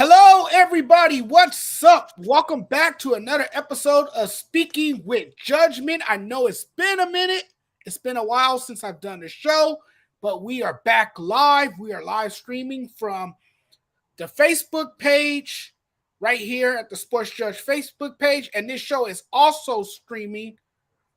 Hello, everybody. What's up? Welcome back to another episode of Speaking with Judgment. I know it's been a minute. It's been a while since I've done the show, but we are back live. We are live streaming from the Facebook page right here at the Sports Judge Facebook page. And this show is also streaming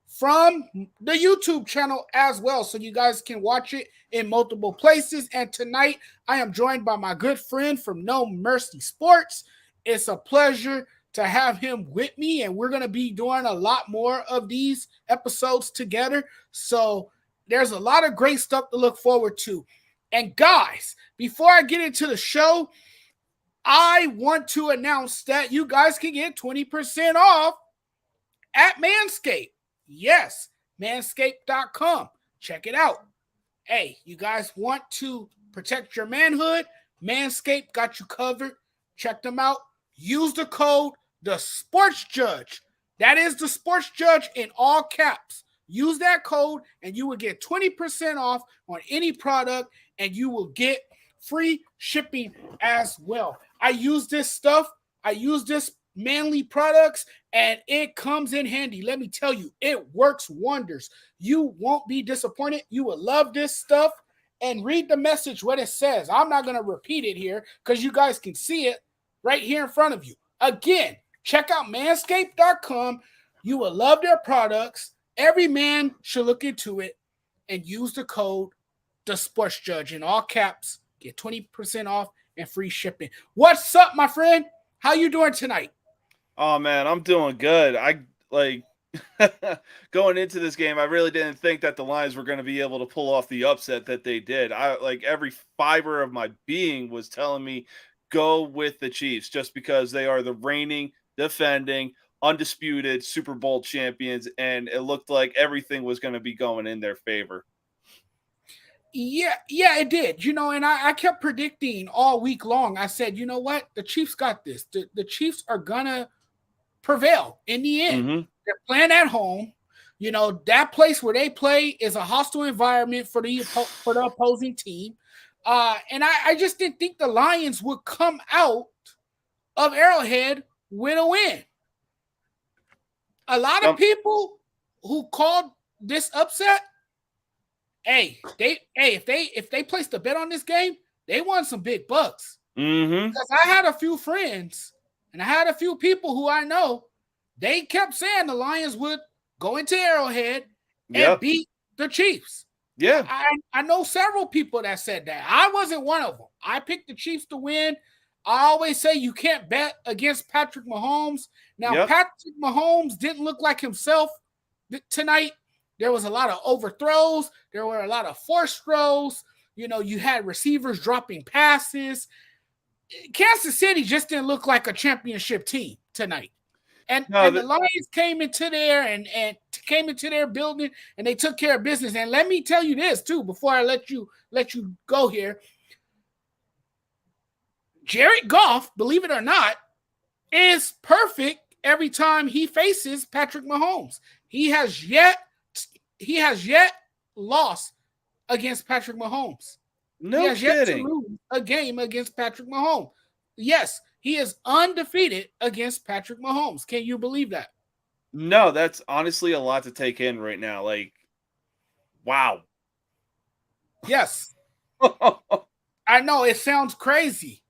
from the YouTube channel as well. So you guys can watch it in multiple places. And tonight I am joined by my good friend from No Mercy Sports. It's a pleasure to have him with me. And we're going to be doing a lot more of these episodes together. So there's a lot of great stuff to look forward to. And guys, before I get into the show, I want to announce that you guys can get 20% off at Manscaped. Yes, manscaped.com. Check it out. Hey, you guys want to protect your manhood? Manscaped got you covered. Check them out. Use the code The Sports Judge. That is The Sports Judge in all caps. Use that code and you will get 20% off on any product and you will get free shipping as well. I use this stuff. I use this manly products and it comes in handy. Let me tell you, it works wonders. You won't be disappointed. You will love this stuff. And read the message, what it says. I'm not going to repeat it here because you guys can see it right here in front of you. Again, check out manscaped.com. You will love their products. Every man should look into it and use the code The Sports Judge in all caps. Get 20% off and free shipping. What's up, my friend? How you doing tonight? Oh man, I'm doing good. I like going into this game, I really didn't think that the Lions were going to be able to pull off the upset that they did. I like every fiber of my being was telling me go with the Chiefs just because they are the reigning, defending, undisputed Super Bowl champions and it looked like everything was going to be going in their favor. Yeah, it did. And I kept predicting all week long. I said, you know what? The Chiefs got this. The Chiefs are going to prevail in the end. Mm-hmm. They're playing at home. That place where they play is a hostile environment for the opposing team. And I just didn't think the Lions would come out of Arrowhead with a win. A lot of people who called this upset, if they placed a bet on this game, they won some big bucks. Mm-hmm. Because I had a few friends and I had a few people who I know, they kept saying the Lions would go into Arrowhead and beat the Chiefs. Yeah. I know several people that said that. I wasn't one of them. I picked the Chiefs to win. I always say you can't bet against Patrick Mahomes. Now, Patrick Mahomes didn't look like himself tonight. There was a lot of overthrows. There were a lot of forced throws. You had receivers dropping passes. Kansas City just didn't look like a championship team tonight. And the Lions came into there and came into their building and they took care of business. And let me tell you this too, before I let you go here. Jared Goff, believe it or not, is perfect every time he faces Patrick Mahomes. He has yet lost against Patrick Mahomes. No he has kidding. Yet to lose a game against Patrick Mahomes. Yes, he is undefeated against Patrick Mahomes. Can you believe that? No, that's honestly a lot to take in right now. Like, wow. Yes. I know, it sounds crazy.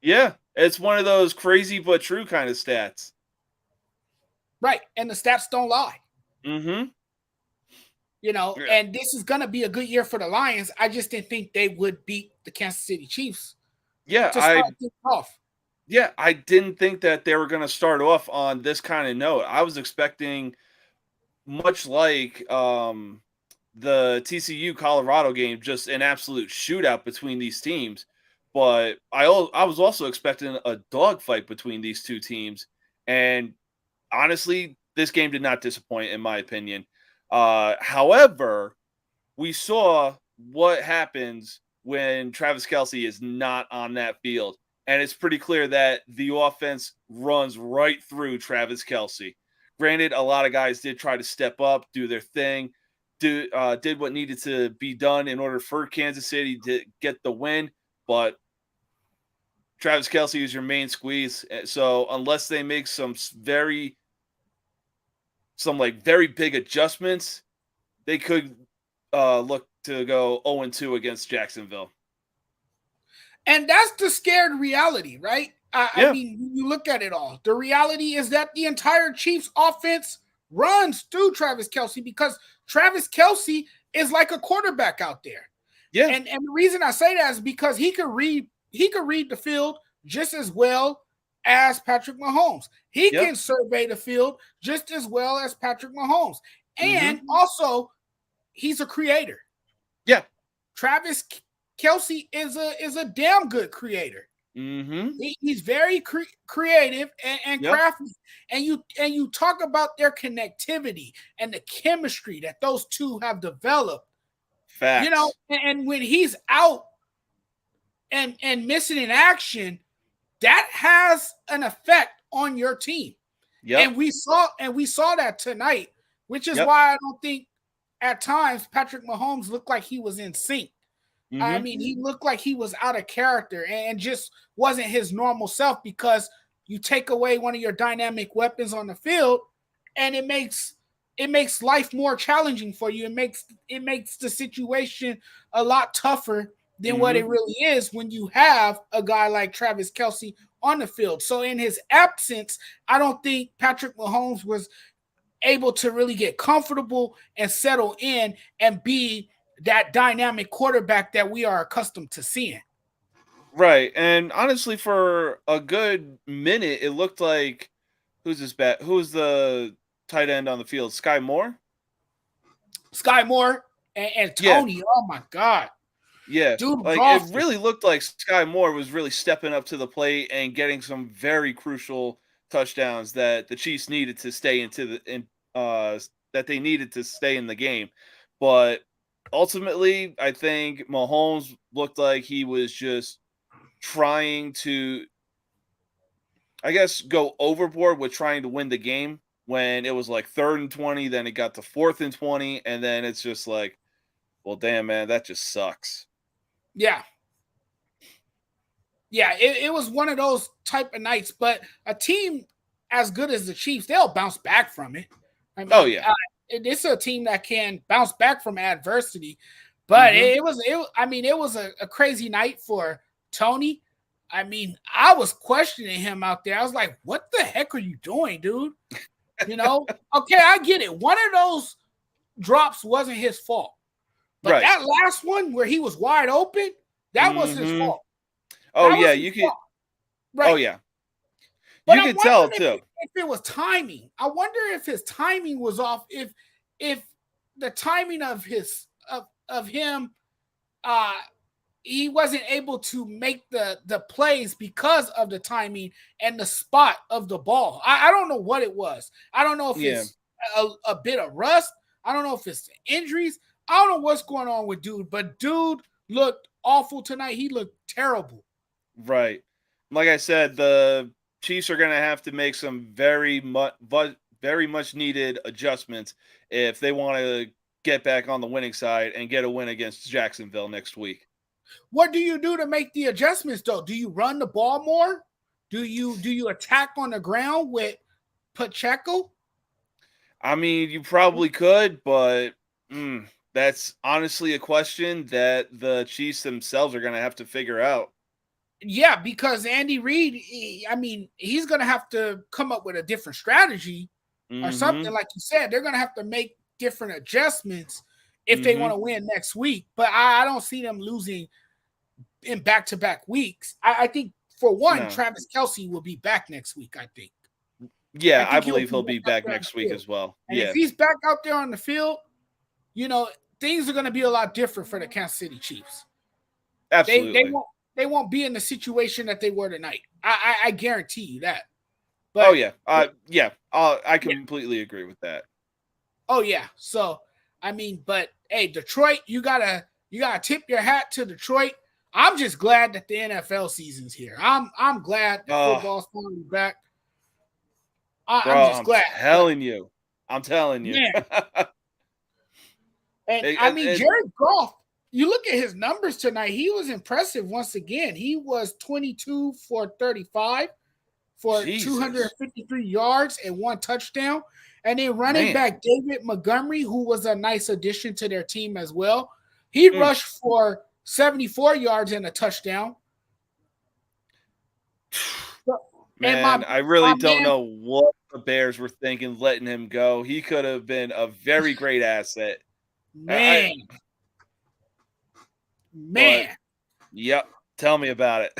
Yeah, it's one of those crazy but true kind of stats. Right, and the stats don't lie. Mm-hmm. And this is going to be a good year for the Lions. I just didn't think they would beat the Kansas City Chiefs. Yeah, I didn't think that they were going to start off on this kind of note. I was expecting much like the TCU Colorado game, just an absolute shootout between these teams. But I was also expecting a dogfight between these two teams. And honestly, this game did not disappoint, in my opinion. However, we saw what happens when Travis Kelce is not on that field. And it's pretty clear that the offense runs right through Travis Kelce. Granted, a lot of guys did try to step up, do their thing, did what needed to be done in order for Kansas City to get the win. But Travis Kelce is your main squeeze. So unless they make some very big adjustments, they could look to go 0-2 against Jacksonville. And that's the scared reality, right? I mean, you look at it all. The reality is that the entire Chiefs offense runs through Travis Kelce because Travis Kelce is like a quarterback out there. Yeah. And the reason I say that is because he could read the field just as well as Patrick Mahomes. He can survey the field just as well as Patrick Mahomes. And also, he's a creator. Yeah. Travis Kelce is a damn good creator. He's very creative and crafty. And you talk about their connectivity and the chemistry that those two have developed. Facts. You know, and when he's out and missing in action, that has an effect on your team. Yeah. And we saw that tonight, which is why I don't think at times Patrick Mahomes looked like he was in sync. I mean, he looked like he was out of character and just wasn't his normal self because you take away one of your dynamic weapons on the field and it makes life more challenging for you. It makes the situation a lot tougher than what it really is when you have a guy like Travis Kelce on the field. So in his absence, I don't think Patrick Mahomes was able to really get comfortable and settle in and be that dynamic quarterback that we are accustomed to seeing. Right. And honestly, for a good minute, it looked like who's the tight end on the field? Sky Moore and Tony. Yeah. Oh my God. Yeah. Dude, like it really looked like Sky Moore was really stepping up to the plate and getting some very crucial touchdowns that the Chiefs needed to stay that they needed to stay in the game. But ultimately, I think Mahomes looked like he was just trying to, I guess, go overboard with trying to win the game when it was like 3rd and 20, then it got to 4th and 20, and then it's just like, well, damn, man, that just sucks. Yeah. Yeah, it was one of those type of nights, but a team as good as the Chiefs, they'll bounce back from it. I mean, it's a team that can bounce back from adversity, but it was a crazy night for Tony. I mean, I was questioning him out there. I was like, what the heck are you doing, dude? You know, okay, I get it. One of those drops wasn't his fault, but that last one where he was wide open, that was his fault. Oh, yeah, you can. Right. Oh, yeah. But you can tell too. If it was timing, I wonder if his timing was off. If the timing of him, he wasn't able to make the plays because of the timing and the spot of the ball. I don't know what it was. I don't know if it's a bit of rust. I don't know if it's injuries. I don't know what's going on with dude, but dude looked awful tonight. He looked terrible. Right. Like I said, the Chiefs are going to have to make some very much needed adjustments if they want to get back on the winning side and get a win against Jacksonville next week. What do you do to make the adjustments, though? Do you run the ball more? Do you attack on the ground with Pacheco? I mean, you probably could, but that's honestly a question that the Chiefs themselves are going to have to figure out. Yeah, because Andy Reid, he's going to have to come up with a different strategy or something. Like you said, they're going to have to make different adjustments if they want to win next week. But I don't see them losing in back-to-back weeks. I think, for one, Travis Kelce will be back next week, I think. Yeah, I believe he'll be back next week as well. And if he's back out there on the field, things are going to be a lot different for the Kansas City Chiefs. Absolutely. They won't be in the situation that they were tonight. I guarantee you that. But, I completely agree with that. Oh yeah. So but hey, Detroit, you gotta tip your hat to Detroit. I'm just glad that the NFL season's here. I'm glad that football's finally back. I'm just glad. I'm telling you. Yeah. And Jared Goff you look at his numbers tonight, he was impressive once again. He was 22 for 35 for Jesus. 253 yards and 1 touchdown. And then running back David Montgomery, who was a nice addition to their team as well. He rushed for 74 yards and a touchdown. Man, I really don't know what the Bears were thinking letting him go. He could have been a very great asset. Man. Yep. Tell me about it.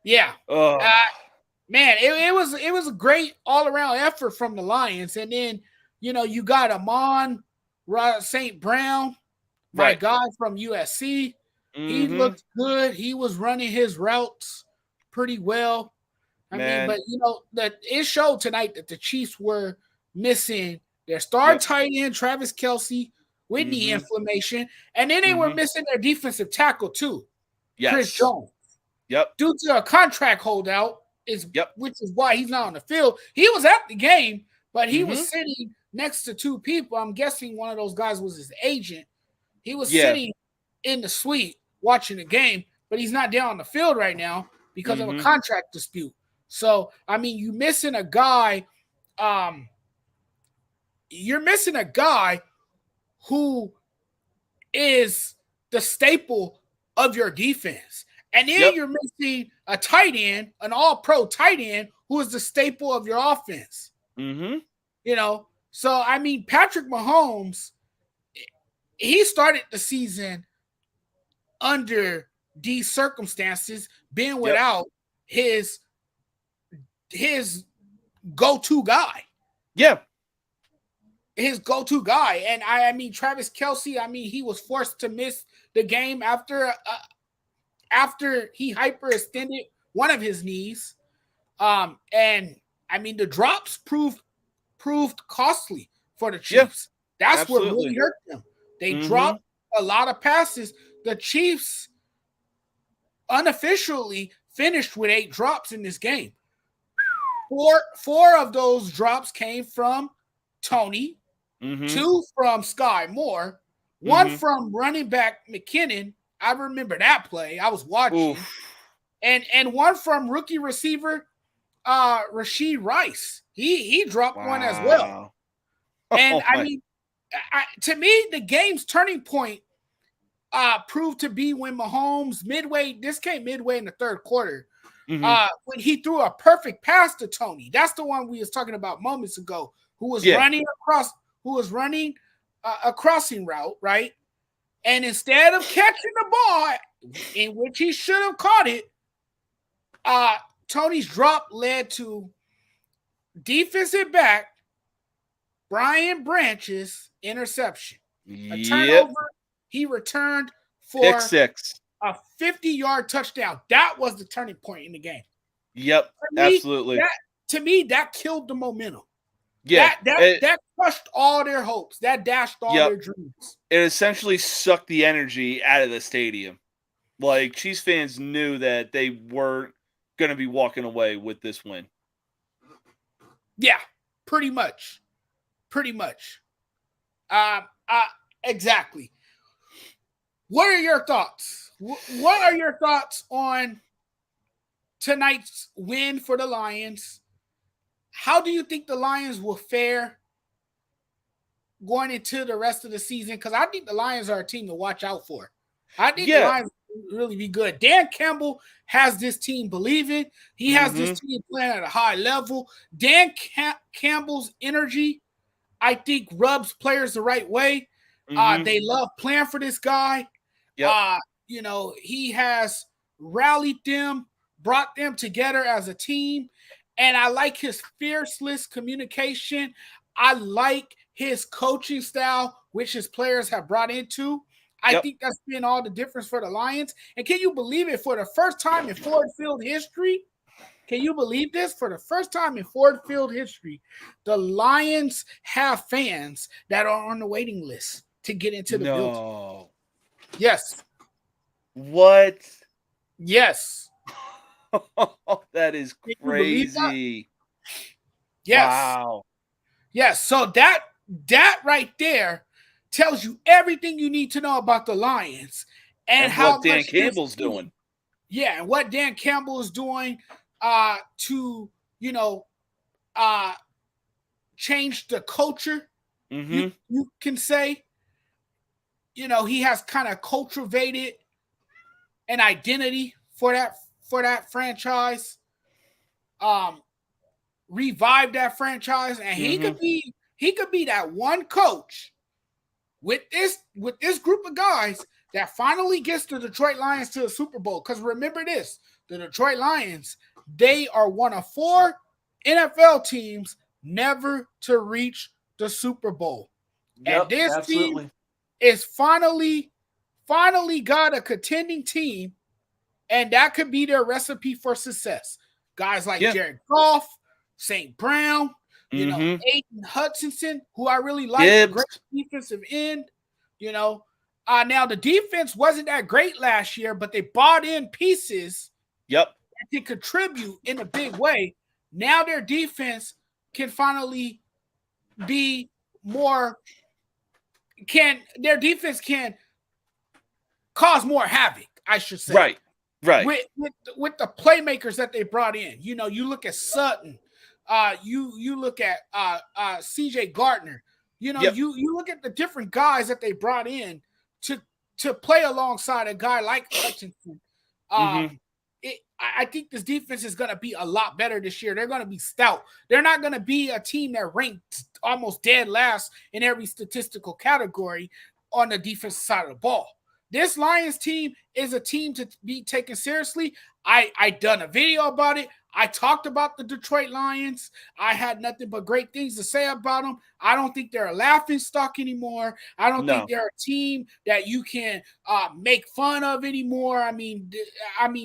Yeah. Man, it was a great all-around effort from the Lions. And then, you got Amon St. Brown, my guy from USC. Mm-hmm. He looked good. He was running his routes pretty well. I mean, but that it showed tonight that the Chiefs were missing their star tight end, Travis Kelce, with knee inflammation, and then they were missing their defensive tackle too, Chris Jones. Yep. Due to a contract holdout, which is why he's not on the field. He was at the game, but he was sitting next to 2 people. I'm guessing one of those guys was his agent. He was sitting in the suite watching the game, but he's not down on the field right now because of a contract dispute. So, I mean, you're missing a guy who is the staple of your defense. And then you're missing a tight end, an all-pro tight end, who is the staple of your offense. So, I mean, Patrick Mahomes, he started the season under these circumstances, being without his go-to guy. Yeah. His go-to guy. And I mean, Travis Kelce, I mean, he was forced to miss the game after he hyperextended one of his knees. And I mean, the drops proved costly for the Chiefs. That's what really hurt them. They dropped a lot of passes. The Chiefs unofficially finished with 8 drops in this game. Four of those drops came from Tony, 2 from Sky Moore, 1 from running back McKinnon. I remember that play. I was watching. And 1 from rookie receiver Rashee Rice. He dropped 1 as well. And I mean, to me, the game's turning point proved to be when Mahomes this came midway in the third quarter, when he threw a perfect pass to Tony. That's the one we was talking about moments ago, who was running a crossing route, right? And instead of catching the ball, in which he should have caught it, Tony's drop led to defensive back Brian Branch's interception. A turnover. He returned for pick 6. A 50-yard touchdown. That was the turning point in the game. Yep, absolutely. To me, that killed the momentum. Yeah. That crushed all their hopes. That dashed all their dreams. It essentially sucked the energy out of the stadium. Like, Chiefs fans knew that they weren't going to be walking away with this win. Yeah, pretty much. Exactly. What are your thoughts? What are your thoughts on tonight's win for the Lions? How do you think the Lions will fare going into the rest of the season? Because I think the Lions are a team to watch out for. I think the Lions will really be good. Dan Campbell has this team believing. He has this team playing at a high level. Dan Campbell's energy, I think, rubs players the right way. They love playing for this guy. He has rallied them, brought them together as a team. And I like his fierceless communication. I like his coaching style, which his players have brought into. I think that's been all the difference for the Lions. And can you believe it? For the first time in Ford Field history, can you believe this? For the first time in Ford Field history, the Lions have fans that are on the waiting list to get into the building. Yes. What? Yes. That is crazy. Yes. Wow. Yes. So that right there tells you everything you need to know about the Lions and how what Dan much Campbell's doing. Yeah, and what Dan Campbell is doing to, change the culture. You can say, he has kind of cultivated an identity for that franchise. Revive that franchise, and he could be that one coach with this group of guys that finally gets the Detroit Lions to the Super Bowl. Because remember this, the Detroit Lions, they are one of 4 NFL teams never to reach the Super Bowl. Yep, and this absolutely. team is finally got a contending team, and that could be their recipe for success. Guys like Jared Goff, St. Brown, Aiden Hutchinson, who I really like, great defensive end. Now the defense wasn't that great last year, but they bought in pieces that can contribute in a big way. Now their defense can finally be more. Their defense can cause more havoc, I should say. Right. With the playmakers that they brought in. You look at Sutton. You look at CJ Gardner. You look at the different guys that they brought in to play alongside a guy like Hutchinson. I think this defense is going to be a lot better this year. They're going to be stout. They're not going to be a team that ranked almost dead last in every statistical category on the defensive side of the ball. This Lions team is a team to be taken seriously. I done a video about it. I talked about the Detroit Lions. I had nothing but great things to say about them. I don't think they're a laughing stock anymore. I don't think they're a team that you can make fun of anymore. I mean,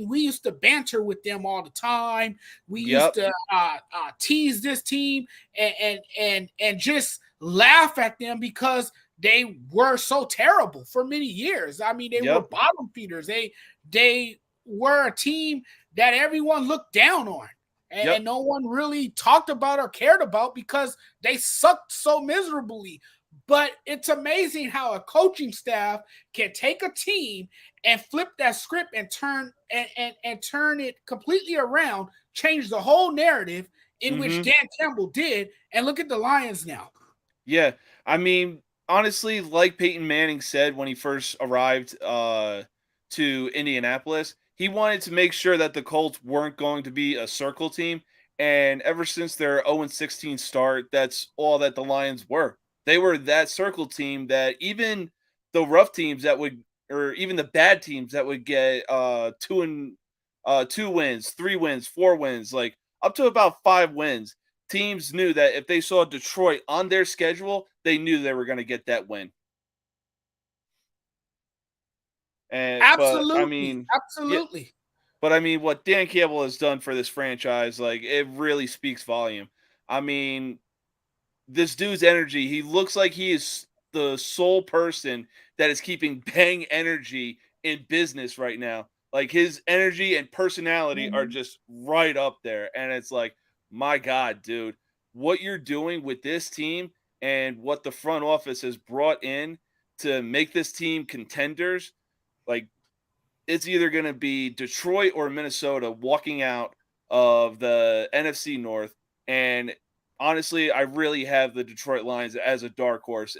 we used to banter with them all the time. We used to tease this team and just laugh at them because they were so terrible for many years. I mean, they were bottom feeders. They were a team that everyone looked down on and no one really talked about or cared about because they sucked so miserably. But it's amazing how a coaching staff can take a team and flip that script and turn it completely around, change the whole narrative in which Dan Campbell did, and look at the Lions now. Yeah, I mean, honestly, like Peyton Manning said when he first arrived to Indianapolis, he wanted to make sure that the Colts weren't going to be a circle team. And ever since their 0-16 start, that's all that the Lions were. They were that circle team that even the rough teams that would, or even the bad teams that would get 2 wins, 3 wins, 4 wins, like up to about 5 wins. Teams knew that if they saw Detroit on their schedule, they knew they were going to get that win. And absolutely. Yeah, but I mean, what Dan Campbell has done for this franchise, like, it really speaks volume. I mean, this dude's energy, he looks like he is the sole person that is keeping Bang Energy in business right now. Like, his energy and personality are just right up there. And it's like, my God, dude, what you're doing with this team and what the front office has brought in to make this team contenders, like, it's either going to be Detroit or Minnesota walking out of the NFC North. And honestly, I really have the Detroit Lions as a dark horse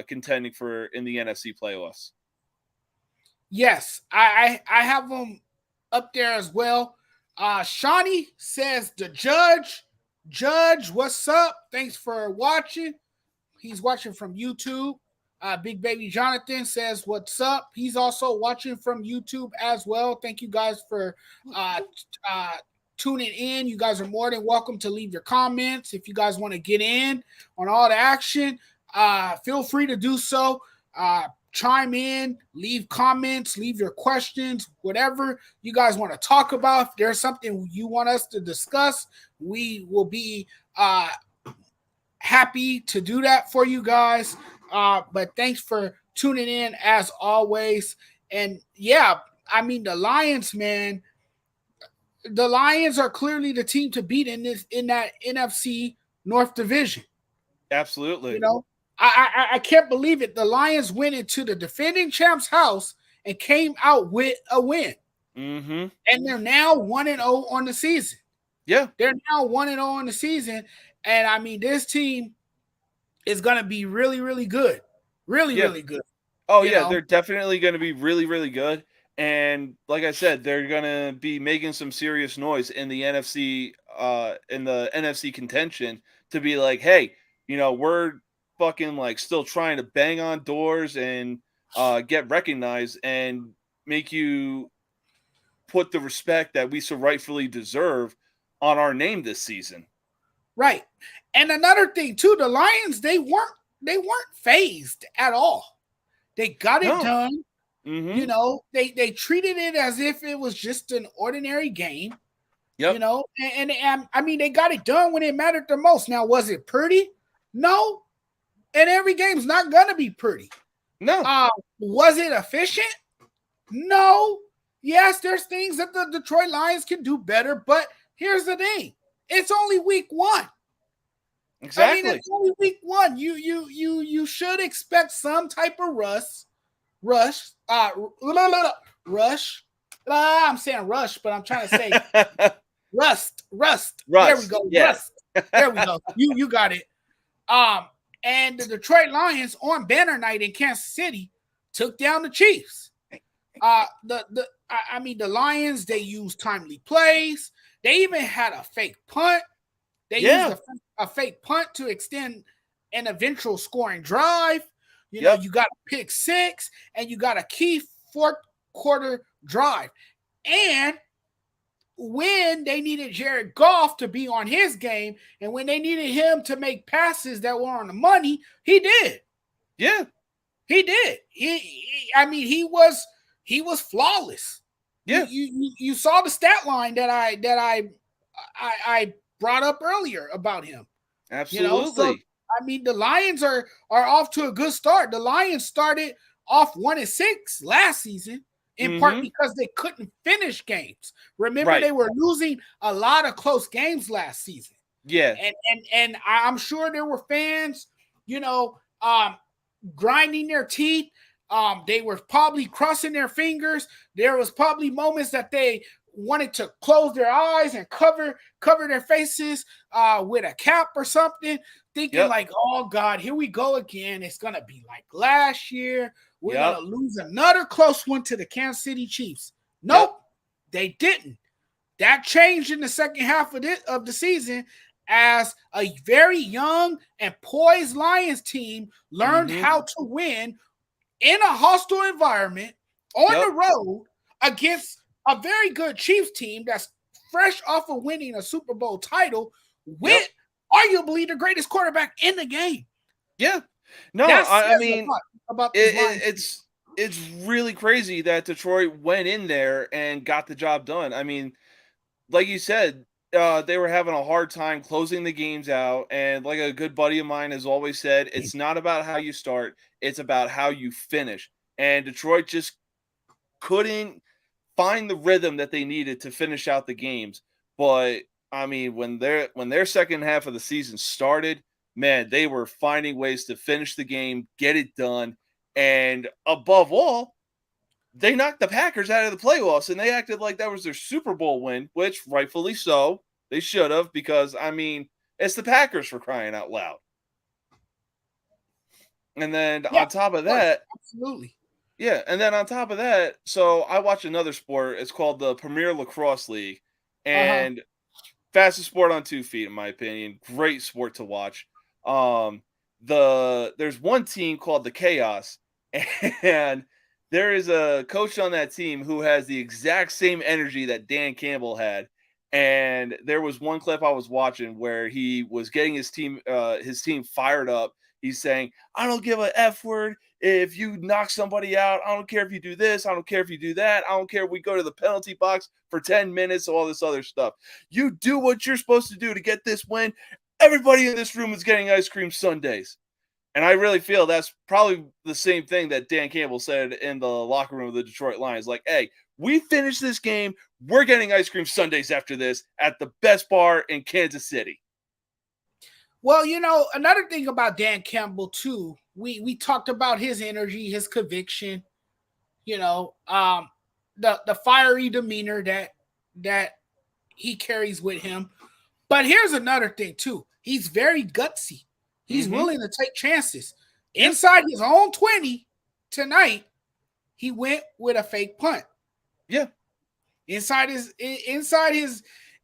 contending for in the NFC playoffs. Yes, I have them up there as well. Shawnee says the Judge, what's up? Thanks for watching. He's watching from YouTube. Big Baby Jonathan says, what's up? He's also watching from YouTube as well. Thank you guys for tuning in. You guys are more than welcome to leave your comments. If you guys want to get in on all the action, feel free to do so. Chime in, leave comments, leave your questions, whatever you guys want to talk about. If there's something you want us to discuss, we will be happy to do that for you guys. But thanks for tuning in as always. And yeah, I mean, the Lions, man, the Lions are clearly the team to beat in that NFC North division. Absolutely. I can't believe it. The Lions went into the defending champ's house and came out with a win. Mm-hmm. And they're now 1-0 on the season. Yeah. They're now 1-0 on the season. And I mean, this team is going to be really, really good. Really good. Oh, yeah, they're definitely going to be really, really good. And like I said, they're going to be making some serious noise in the NFC contention to be like, hey, we're fucking like still trying to bang on doors and get recognized and make you put the respect that we so rightfully deserve on our name this season. Right. And another thing too, the Lions, they weren't phased at all. They got it done. Mm-hmm. They treated it as if it was just an ordinary game. Yep. And I mean, they got it done when it mattered the most. Now, was it pretty? No. And every game's not gonna be pretty. No. Was it efficient? No. Yes, there's things that the Detroit Lions can do better, but here's the thing: it's only week 1. Exactly. I mean, it's only week 1. You should expect some type of rush. I'm saying rush, but I'm trying to say rust. There we go. Yeah. Rust. There we go. You got it. And the Detroit Lions on banner night in Kansas City took down the Chiefs. The Lions, they used timely plays. They even had a fake punt. They used a fake punt to extend an eventual scoring drive. You got a pick 6 and you got a key fourth quarter drive. And when they needed Jared Goff to be on his game and when they needed him to make passes that were on the money, he did. Yeah. He did. He was flawless. Yeah. You saw the stat line that I brought up earlier about him. Absolutely. The Lions are off to a good start. The Lions started off 1-6 last season, in part because they couldn't finish games. Remember, they were losing a lot of close games last season. Yeah. And I'm sure there were fans, grinding their teeth. They were probably crossing their fingers. There was probably moments that they wanted to close their eyes and cover their faces with a cap or something, thinking like, oh God, here we go again. It's gonna be like last year. We're gonna lose another close one to the Kansas City Chiefs. Nope, they didn't. That changed in the second half of the season as a very young and poised Lions team learned how to win in a hostile environment on the road against a very good Chiefs team that's fresh off of winning a Super Bowl title with arguably the greatest quarterback in the game. Yeah. No, I mean, about it's really crazy that Detroit went in there and got the job done. I mean, like you said, they were having a hard time closing the games out. And like a good buddy of mine has always said, it's not about how you start, it's about how you finish. And Detroit just couldn't find the rhythm that they needed to finish out the games. But I mean, when their second half of the season started, man, they were finding ways to finish the game, get it done. And above all, they knocked the Packers out of the playoffs, and they acted like that was their Super Bowl win, which rightfully so. They should have, because, I mean, it's the Packers, for crying out loud. And then on top of that, absolutely. Yeah, and then on top of that, so I watch another sport. It's called the Premier Lacrosse League, and fastest sport on 2 feet, in my opinion. Great sport to watch. There's one team called the Chaos, and there is a coach on that team who has the exact same energy that Dan Campbell had. And there was one clip I was watching where he was getting his team fired up. He's saying, I don't give a F word if you knock somebody out. I don't care if you do this. I don't care if you do that. I don't care if we go to the penalty box for 10 minutes, all this other stuff. You do what you're supposed to do to get this win. Everybody in this room is getting ice cream sundaes. And I really feel that's probably the same thing that Dan Campbell said in the locker room of the Detroit Lions. Like, hey, we finished this game. We're getting ice cream sundaes after this at the best bar in Kansas City. Well, another thing about Dan Campbell too, we talked about his energy, his conviction, the fiery demeanor that he carries with him. But here's another thing too. He's very gutsy. He's willing to take chances. Inside his own 20 tonight, he went with a fake punt. Yeah. Inside his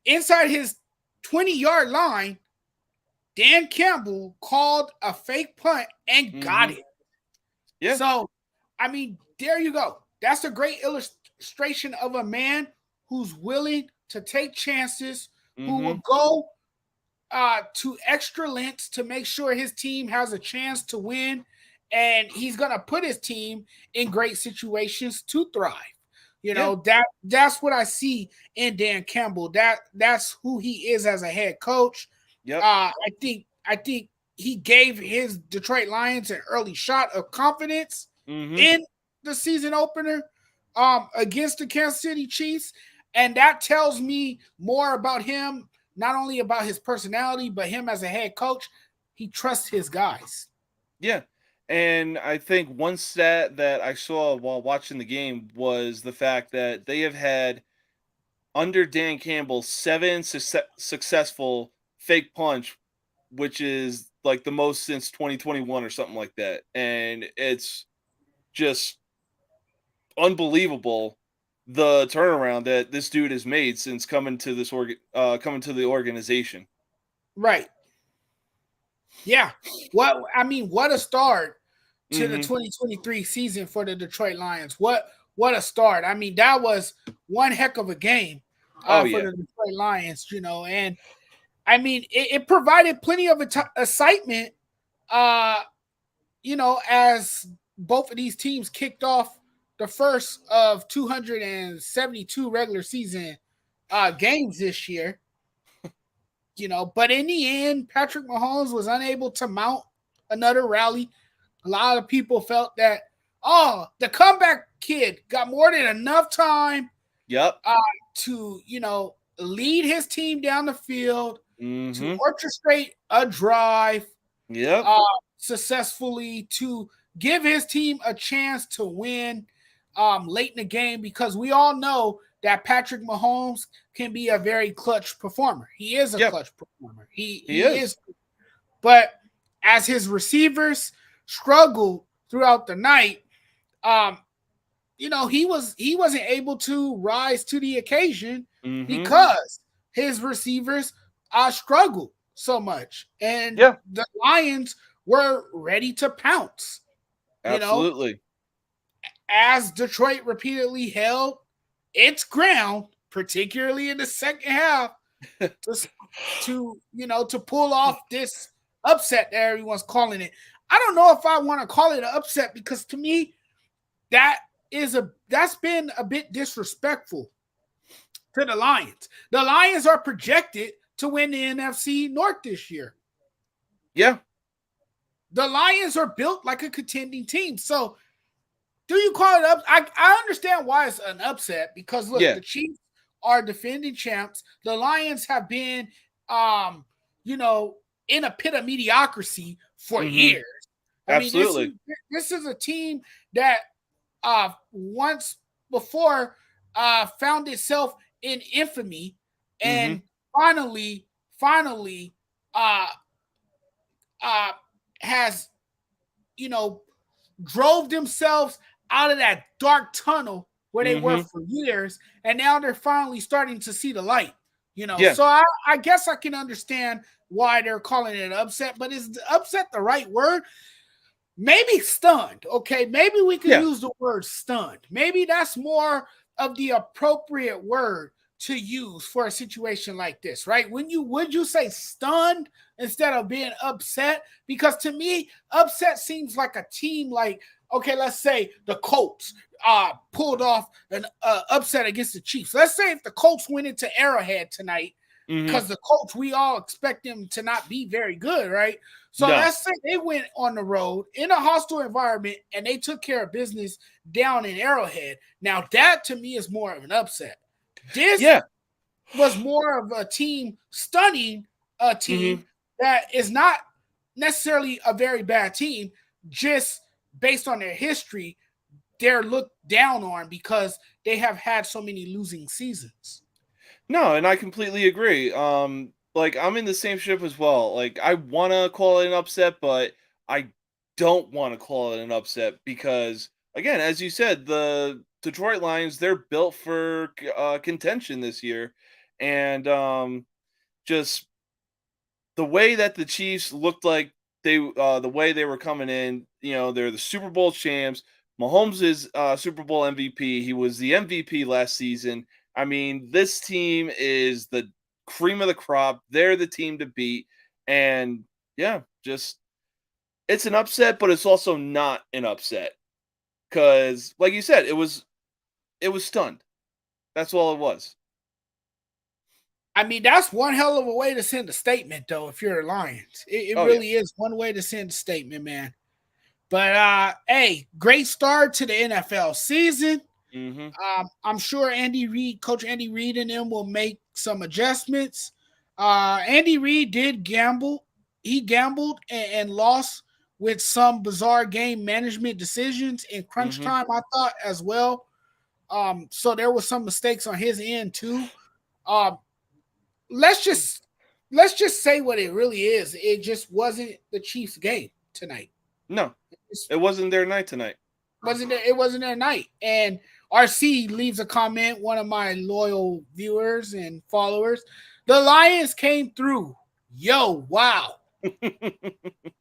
20-yard line, Dan Campbell called a fake punt and got it. Yeah. So, I mean, there you go. That's a great illustration of a man who's willing to take chances, who will go to extra lengths to make sure his team has a chance to win, and he's going to put his team in great situations to thrive. That's what I see in Dan Campbell. That's who he is as a head coach. Yep. I think he gave his Detroit Lions an early shot of confidence in the season opener against the Kansas City Chiefs, and that tells me more about him, not only about his personality, but him as a head coach. He trusts his guys. Yeah. And I think one stat that I saw while watching the game was the fact that they have had, under Dan Campbell, 7 successful fake punch, which is like the most since 2021 or something like that. And it's just unbelievable the turnaround that this dude has made since coming to the organization. Right. Yeah. What a start to the 2023 season for the Detroit Lions. What a start. I mean, that was one heck of a game for the Detroit Lions, and I mean, it provided plenty of excitement, as both of these teams kicked off the first of 272 regular season games this year. But in the end, Patrick Mahomes was unable to mount another rally. A lot of people felt that, the comeback kid got more than enough time to, lead his team down the field, to orchestrate a drive successfully, to give his team a chance to win late in the game, because we all know that Patrick Mahomes can be a very clutch performer. He is a clutch performer. He is. But as his receivers struggled throughout the night, he wasn't able to rise to the occasion because his receivers struggled so much, and the Lions were ready to pounce. Absolutely. As Detroit repeatedly held its ground, particularly in the second half, to pull off this upset that everyone's calling it. I don't know if I want to call it an upset, because to me, that's been a bit disrespectful to the Lions. The Lions are projected to win the NFC North this year. Yeah. The Lions are built like a contending team. So do you call it up? I understand why it's an upset, because look, the Chiefs are defending champs. The Lions have been, in a pit of mediocrity for years. Absolutely. I mean, this is a team that once before found itself in infamy, and finally has, drove themselves out of that dark tunnel where they were for years, and now they're finally starting to see the light. So I guess I can understand why they're calling it an upset, but is upset the right word? Maybe stunned. Okay, maybe we can use the word stunned. Maybe that's more of the appropriate word to use for a situation like this, right? Would you say stunned instead of being upset? Because to me, upset seems like a team like, okay, let's say the Colts pulled off an upset against the Chiefs. Let's say if the Colts went into Arrowhead tonight, because the Colts, we all expect them to not be very good, right? So let's say they went on the road in a hostile environment and they took care of business down in Arrowhead. Now that to me is more of an upset. This was more of a team stunning a team that is not necessarily a very bad team, just based on their history, they're looked down on because they have had so many losing seasons. No, and I completely agree. Like I'm in the same ship as well. Like I want to call it an upset, but I don't want to call it an upset because, again, as you said, the Detroit Lions, they're built for contention this year, and just the way that the Chiefs looked like the way they were coming in, they're the Super Bowl champs. Mahomes is Super Bowl MVP. He was the MVP last season. I mean, this team is the cream of the crop. They're the team to beat. And yeah, just it's an upset, but it's also not an upset. Cause like you said, it was stunned. That's all it was. I mean, that's one hell of a way to send a statement, though, if you're the Lions. It Oh really is one way to send a statement, man. But hey, great start to the NFL season. Yeah. Mm-hmm. I'm sure Coach Andy Reid and them will make some adjustments. Andy Reid did gamble. He gambled and lost with some bizarre game management decisions in crunch Mm-hmm. time, I thought, as well. So there was some mistakes on his end too. Um, let's just say what it really is. It just wasn't the Chiefs' game tonight. No, it wasn't their night tonight. It wasn't their night. And RC leaves a comment, one of my loyal viewers and followers. The Lions came through. Yo, wow.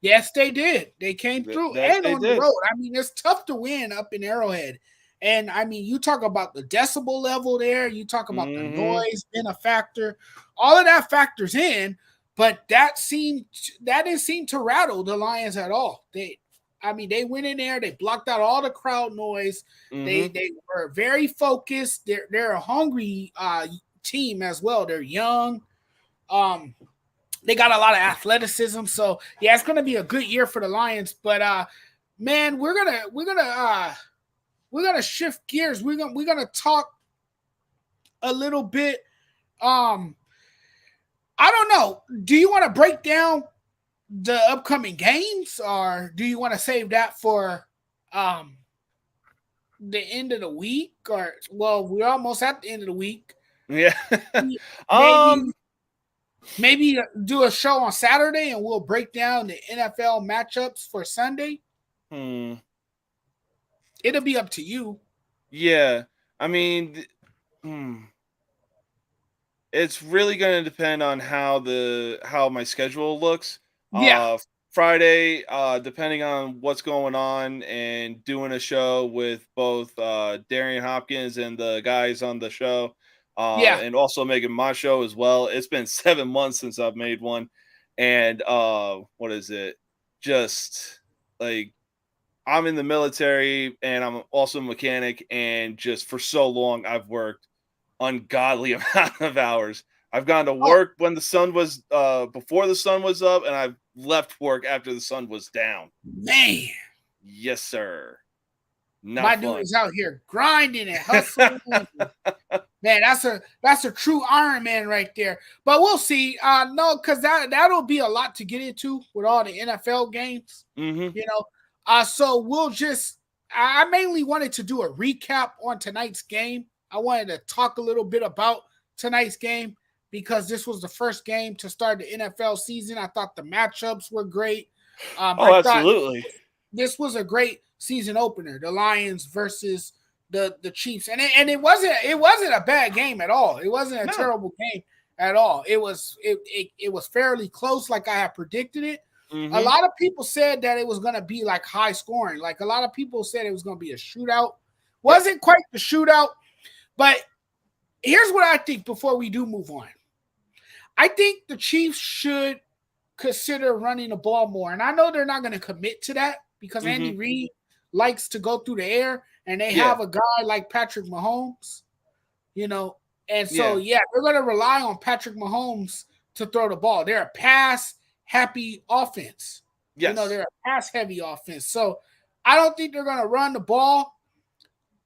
Yes, they did. They came through That and they on the did. road. I mean, it's tough to win up in Arrowhead. And I mean, you talk about the decibel level there, you talk about the Mm-hmm. noise being a factor, all of that factors in, but that didn't seem to rattle the Lions at all. They went in there, they blocked out all the crowd noise. Mm-hmm. They were very focused. They're a hungry team as well. They're young. They got a lot of athleticism. So yeah, it's gonna be a good year for the Lions. But man, we're gonna shift gears. We're gonna talk a little bit. Um, I don't know. Do you want to break down the upcoming games, or do you want to save that for the end of the week? Or well, we're almost at the end of the week. Yeah. Maybe maybe do a show on Saturday and we'll break down the NFL matchups for Sunday. Hmm. It'll be up to you. Yeah. I mean, it's really going to depend on how my schedule looks. Yeah. Friday, depending on what's going on, and doing a show with both Darian Hopkins and the guys on the show, Yeah. and also making my show as well. It's been 7 months since I've made one, and what is it? Just like I'm in the military, and I'm also a mechanic, and just for so long I've worked ungodly amount of hours. I've gone to Oh, work when the sun was before the sun was up, and I've left work after the sun was down. man. Yes, sir. My Not dude fun. is out here grinding and hustling. Man, that's a true Iron Man right there. But we'll see. No, because that'll be a lot to get into with all the NFL games. Mm-hmm. You know. So we'll just I mainly wanted to do a recap on tonight's game. I wanted to talk a little bit about tonight's game because this was the first game to start the NFL season. I thought the matchups were great. Oh, I thought absolutely. this was a great season opener, the Lions versus the Chiefs, and it wasn't a bad game at all. It wasn't a terrible game at all. It was fairly close, like I had predicted it. A Mm-hmm. lot of people said that it was going to be like high scoring. Like a lot of people said it was going to be a shootout. Wasn't quite the shootout, but here's what I think before we do move on. I think the Chiefs should consider running the ball more. And I know they're not going to commit to that because Mm-hmm. Andy Reid likes to go through the air and they Yeah. have a guy like Patrick Mahomes, and so they're going to rely on Patrick Mahomes to throw the ball. They're a pass happy offense. Yes. They're a pass heavy offense. So I don't think they're going to run the ball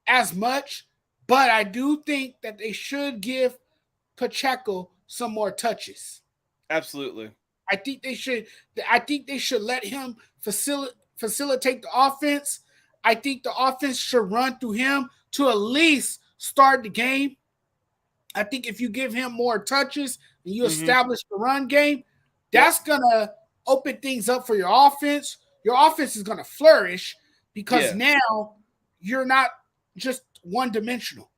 as much, but I do think that they should give Pacheco some more touches. Absolutely. I think they should. I think they should let him facilitate the offense. I think the offense should run through him to at least start the game. I think if you give him more touches and you establish the run game, that's gonna open things up for your offense. Your offense is gonna flourish because now you're not just one dimensional.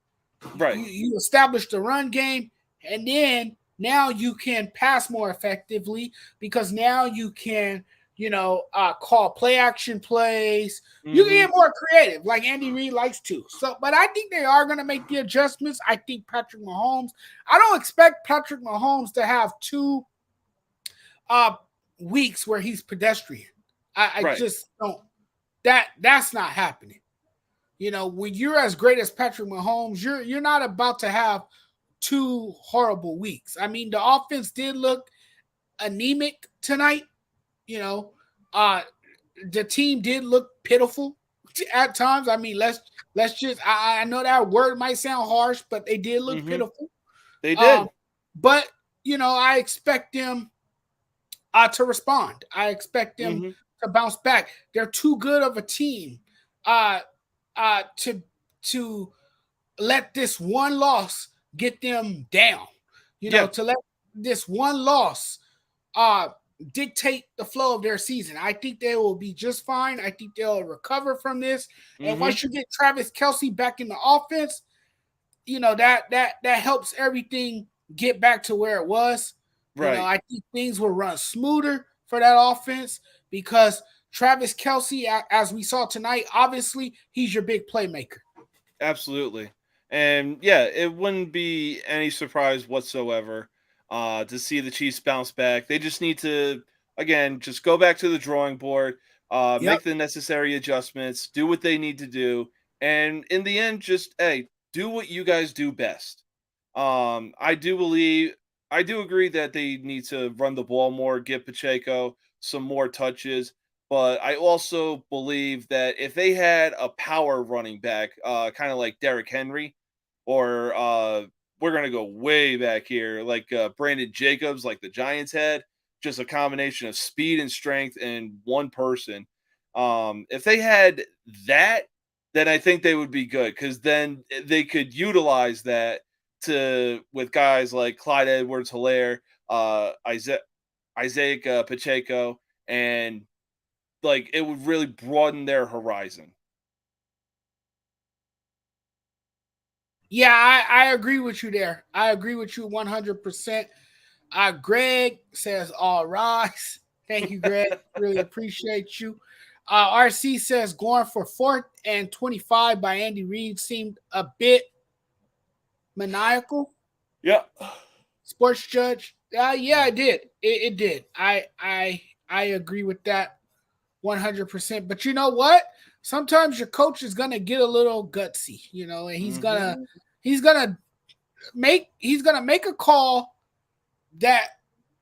Right. You establish the run game, and then now you can pass more effectively because now you can, call play action plays. You can get more creative, like Andy Reid likes to. So, but I think they are going to make the adjustments. I think Patrick Mahomes. I don't expect Patrick Mahomes to have 2 weeks where he's pedestrian. I just don't. That's not happening. When you're as great as Patrick Mahomes, you're not about to have 2 horrible weeks. I mean, the offense did look anemic tonight. The team did look pitiful at times. I mean, let's just. I know that word might sound harsh, but they did look pitiful. They did. But I expect them to respond. I expect them to bounce back. They're too good of a team to let this one loss get them down. To let this one loss dictate the flow of their season. I think they will be just fine. I think they'll recover from this. And once you get Travis Kelce back in the offense, that helps everything get back to where it was. Right. I think things will run smoother for that offense because Travis Kelce, as we saw tonight, obviously he's your big playmaker. Absolutely. And it wouldn't be any surprise whatsoever to see the Chiefs bounce back. They just need to, again, just go back to the drawing board, make the necessary adjustments, do what they need to do. And in the end, just, do what you guys do best. I do agree that they need to run the ball more, give Pacheco some more touches. But I also believe that if they had a power running back, kind of like Derrick Henry, or we're going to go way back here, like Brandon Jacobs, like the Giants had, just a combination of speed and strength in one person. If they had that, then I think they would be good because then they could utilize that with guys like Clyde Edwards-Helaire, Isaac Pacheco, and like it would really broaden their horizon. Yeah, I agree with you there. I agree with you 100%. Greg says, all rise. Thank you, Greg. Really appreciate you. RC says going for 4th and 25 by Andy Reid seemed a bit maniacal. Yeah. Sports Judge. Yeah, it did. It did. I agree with that 100%. But you know what? Sometimes your coach is gonna get a little gutsy, and he's gonna make a call that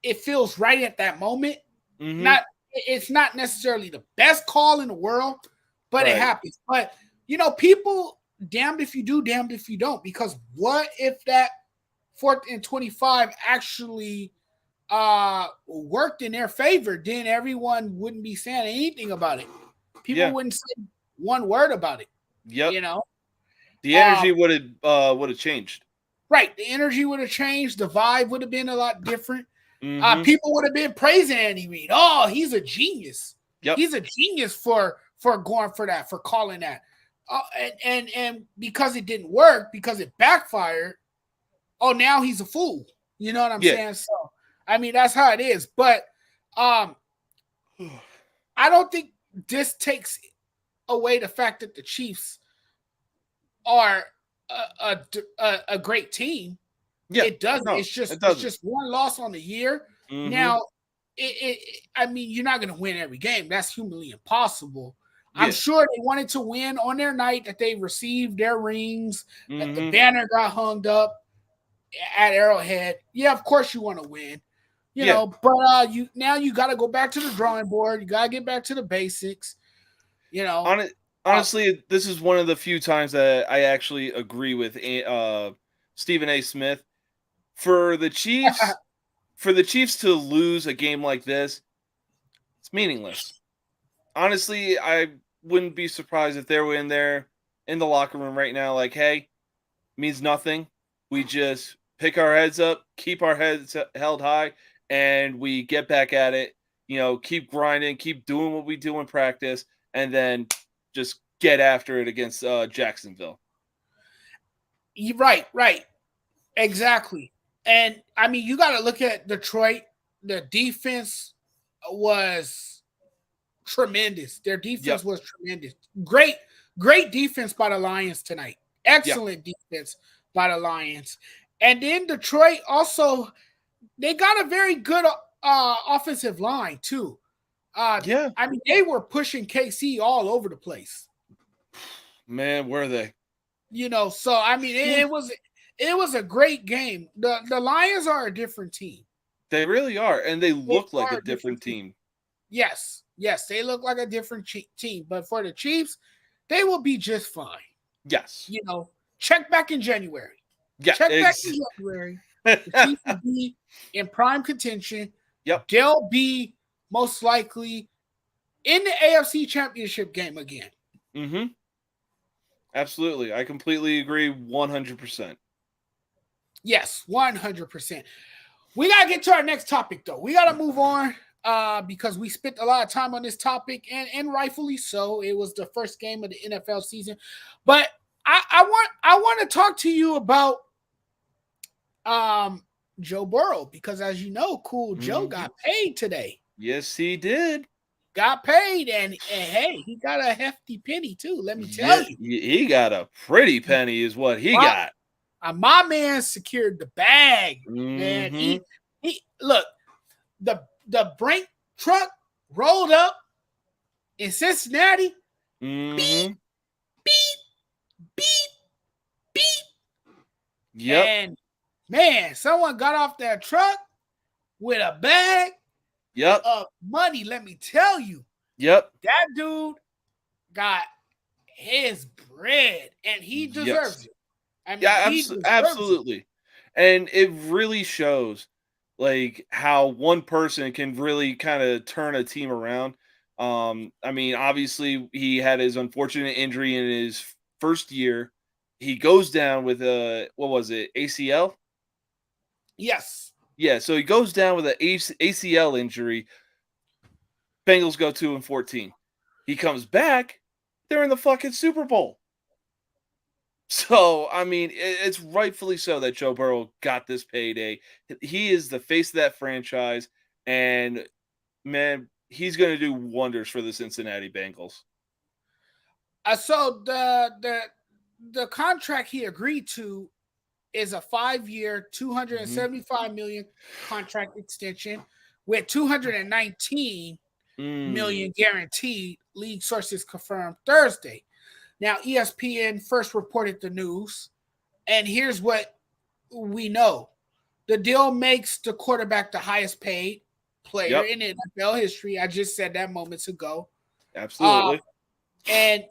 it feels right at that moment. It's not necessarily the best call in the world, but it happens. But people damned if you do, damned if you don't. Because what if that 4th and 25 actually worked in their favor? Then everyone wouldn't be saying anything about it. People wouldn't say one word about it. Yep. The energy would have changed. Right. The energy would have changed. The vibe would have been a lot different. People would have been praising Andy Reid. Oh, he's a genius. Yep. He's a genius for going for that, for calling that. And because it didn't work, because it backfired, now he's a fool. You know what I'm saying? So, I mean, that's how it is. But I don't think this takes away the fact that the Chiefs are a great team. Yeah, it doesn't. No, it's just one loss on the year. Now, I mean, you're not going to win every game. That's humanly impossible. Yeah. I'm sure they wanted to win on their night that they received their rings, that the banner got hung up at Arrowhead. Yeah, of course you want to win. You know, but you got to go back to the drawing board. You got to get back to the basics. Honestly, this is one of the few times that I actually agree with Stephen A. Smith. For the Chiefs, for the Chiefs to lose a game like this, it's meaningless. Honestly, I wouldn't be surprised if they were in there in the locker room right now, like, hey, means nothing. We just pick our heads up, keep our heads held high, and we get back at it. Keep grinding, keep doing what we do in practice, and then just get after it against Jacksonville. Right. Exactly. And I mean, you got to look at Detroit. The defense was tremendous. Their defense was tremendous. Great defense by the Lions tonight. Excellent defense by the Lions. And then Detroit also, they got a very good offensive line too. I mean, they were pushing KC all over the place. Man, were they? So I mean, it was a great game. The Lions are a different team. They really are, and they look like a different team. Yes, they look like a different team. But for the Chiefs, they will be just fine. Yes. Check back in January. Yeah, check back in January. The Chiefs will be in prime contention. Yep. They'll be most likely in the AFC Championship game again. Mm-hmm. Absolutely. I completely agree 100%. Yes, 100%. We got to get to our next topic, though. We got to move on because we spent a lot of time on this topic, and rightfully so. It was the first game of the NFL season. But I want to talk to you about Joe Burrow because, as you know, Cool Joe got paid today. Yes, he did. Got paid, and hey, he got a hefty penny too. Let me tell you, he got a pretty penny, is what he got. My man secured the bag, man. He look, the Brink truck rolled up in Cincinnati. Beep. Yep. And man, someone got off that truck with a bag. Yep. Of money, let me tell you. Yep. That dude got his bread, and he deserves it. I mean, absolutely. And it really shows, like, how one person can really kind of turn a team around. I mean, obviously, he had his unfortunate injury in his first year. He goes down with what was it, ACL? Yes. Yeah, so he goes down with an ACL injury. Bengals go 2-14. He comes back, they're in the fucking Super Bowl. So, I mean, it's rightfully so that Joe Burrow got this payday. He is the face of that franchise, and man, he's going to do wonders for the Cincinnati Bengals. So the contract he agreed to is a 5-year, $275 million contract extension with $219 million guaranteed. League sources confirmed Thursday. Now, ESPN first reported the news, and here's what we know. The deal makes the quarterback the highest paid player in NFL history. I just said that moments ago. Absolutely. And,